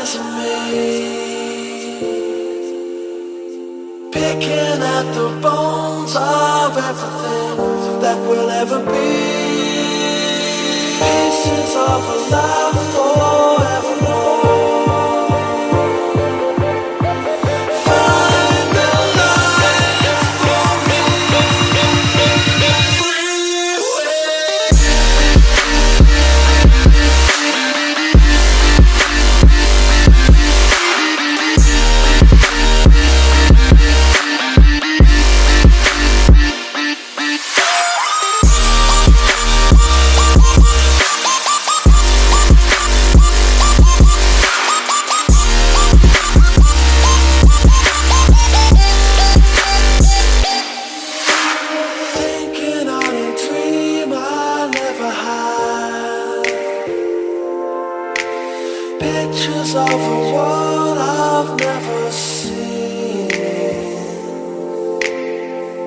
pieces of me, picking at the bones of everything that will ever be, pieces of a life forevermore. Find the light for me, thinking on a dream I never had, pictures of a world I've never seen,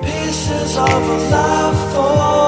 pieces of a life for